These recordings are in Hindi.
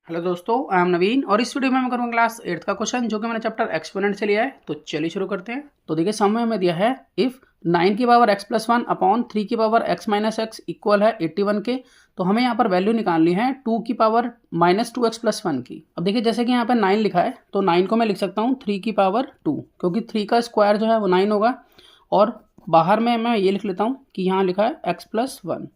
हेलो दोस्तों, आई एम नवीन और इस वीडियो में मैं करूँगा क्लास 8th का क्वेश्चन जो कि मैंने चैप्टर एक्सपोनेंट से लिया है। तो चलिए शुरू करते हैं। तो देखिए सम में हमें दिया है इफ 9 की पावर x प्लस 1 अपॉन 3 की power x minus x equal है 81 के। तो हमें यहाँ पर वैल्यू निकालनी है 2 की पावर माइनस 2x प्लस 1 की। अब देखिए जैसे कि यहाँ पर 9 लिखा है तो 9 को मैं लिख सकता हूँ 3 की पावर 2, क्योंकि 3 का स्क्वायर जो है वो 9 होगा। और बाहर में मैं ये लिख लेता हूँ कि यहाँ लिखा है x प्लस 1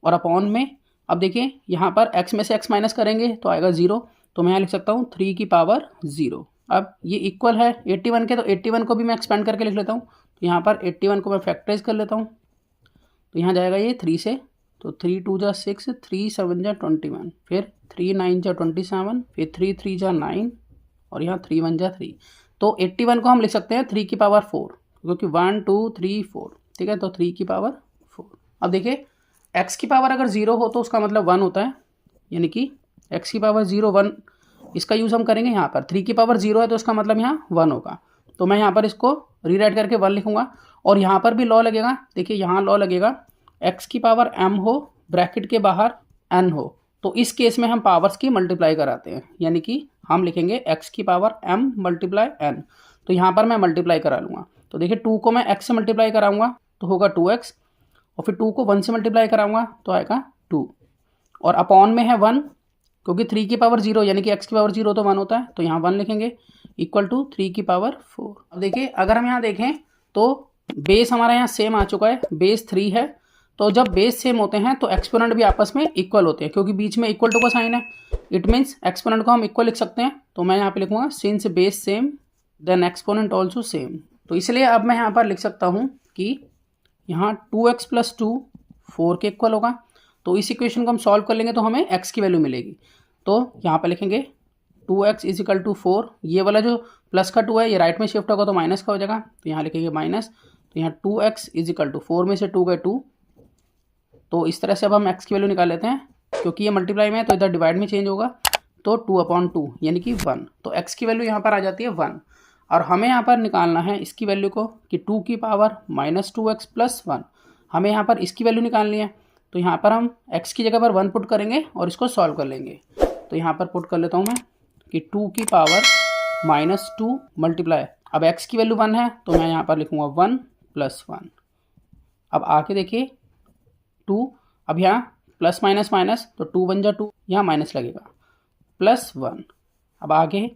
और अपॉन में, अब देखिए यहाँ पर x में से x माइनस करेंगे तो आएगा 0। तो मैं यहाँ लिख सकता हूँ 3 की पावर 0। अब ये इक्वल है 81 के, तो 81 को भी मैं एक्सपेंड करके लिख लेता हूँ। तो यहाँ पर 81 को मैं फैक्टराइज कर लेता हूँ। तो यहाँ जाएगा ये 3 से, तो 3 2 जा 6, 3 7 जा 21, फिर 3 9 जा 27, फिर 3 3 जा 9 और यहाँ 3 1 जा 3। तो 81 को हम लिख सकते हैं 3 की पावर 4, क्योंकि 1 2 3 4, ठीक है। तो 3 की पावर 4। अब देखिए x की पावर अगर 0 हो तो उसका मतलब 1 होता है, यानी कि x की पावर 0 1, इसका यूज़ हम करेंगे यहाँ पर। 3 की पावर 0 है तो उसका मतलब यहाँ 1 होगा। तो मैं यहाँ पर इसको रीराइट करके 1 लिखूँगा। और यहाँ पर भी लॉ लगेगा, देखिए यहाँ लॉ लगेगा x की पावर m हो, ब्रैकेट के बाहर n हो। तो इस केस में हम पावर्स की मल्टीप्लाई कराते हैं, यानी कि हम लिखेंगे x की पावर m मल्टीप्लाई n। तो यहाँ पर मैं मल्टीप्लाई करा लूँगा। तो देखिए 2 को मैं x से मल्टीप्लाई कराऊँगा तो होगा 2x, और फिर 2 को 1 से मल्टीप्लाई कराऊंगा तो आएगा 2, और अपॉन में है 1, क्योंकि 3 की पावर 0 यानी कि x की पावर 0 तो 1 होता है। तो यहाँ 1 लिखेंगे इक्वल टू 3 की पावर 4। अब देखिए अगर हम यहाँ देखें तो बेस हमारा यहाँ सेम आ चुका है, बेस 3 है। तो जब बेस सेम होते हैं तो एक्सपोनेंट भी आपस में इक्वल होते हैं, क्योंकि बीच में इक्वल टू का साइन है। इट मीन्स एक्सपोनेंट को हम इक्वल लिख सकते हैं। तो मैं यहाँ पे लिखूंगा since base same then exponent also same. तो इसलिए अब मैं यहाँ पर लिख सकता हूँ कि यहाँ 2x प्लस 2 4 के इक्वल होगा। तो इस इक्वेशन को हम सॉल्व कर लेंगे तो हमें x की वैल्यू मिलेगी। तो यहाँ पर लिखेंगे 2x इज इक्वल टू 4, ये वाला जो प्लस का 2 है ये राइट में शिफ्ट होगा तो माइनस का हो जाएगा। तो यहाँ लिखेंगे माइनस, तो यहाँ 2x इज इक्वल टू 4 में से 2 गए 2। तो इस तरह से अब हम x की वैल्यू निकाल लेते हैं, क्योंकि ये मल्टीप्लाई में है तो इधर डिवाइड में चेंज होगा। तो 2/2 यानी कि 1। तो x की वैल्यू यहाँ पर आ जाती है 1। और हमें यहाँ पर निकालना है इसकी वैल्यू को कि 2 की पावर माइनस 2x प्लस 1। हमें यहाँ पर इसकी वैल्यू निकालनी है। तो यहाँ पर हम x की जगह पर 1 पुट करेंगे और इसको सॉल्व कर लेंगे। तो यहाँ पर पुट कर लेता हूँ मैं कि 2 की पावर माइनस 2 मल्टीप्लाई, अब x की वैल्यू 1 है तो मैं यहाँ पर लिखूँगा 1 प्लस 1। अब आके देखिए 2, अब यहाँ प्लस माइनस माइनस, तो 2 1 जा 2, यहाँ माइनस लगेगा प्लस 1। अब आगे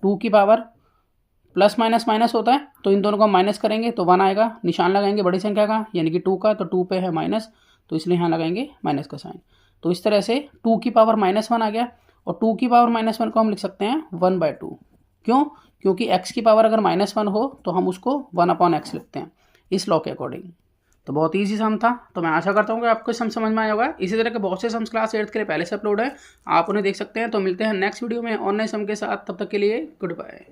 2 की पावर प्लस माइनस माइनस होता है तो इन दोनों को माइनस करेंगे तो 1 आएगा, निशान लगाएंगे बड़ी संख्या का यानी कि 2 का, तो 2 पे है माइनस तो इसलिए यहाँ लगाएंगे माइनस का साइन। तो इस तरह से 2 की पावर -1 आ गया। और 2 की पावर -1 को हम लिख सकते हैं 1/2। क्यों? क्योंकि x की पावर अगर -1 हो तो हम उसको 1/x लिखते हैं इस लॉ के अकॉर्डिंग। तो बहुत ईजी सम था। तो मैं आशा करता हूँ कि आपको सम समझ में आया होगा। इसी तरह के बहुत से सम्स क्लास 8th के लिए पहले से अपलोड है, आप उन्हें देख सकते हैं। तो मिलते हैं नेक्स्ट वीडियो में और नए सम के साथ, तब तक के लिए गुड बाय।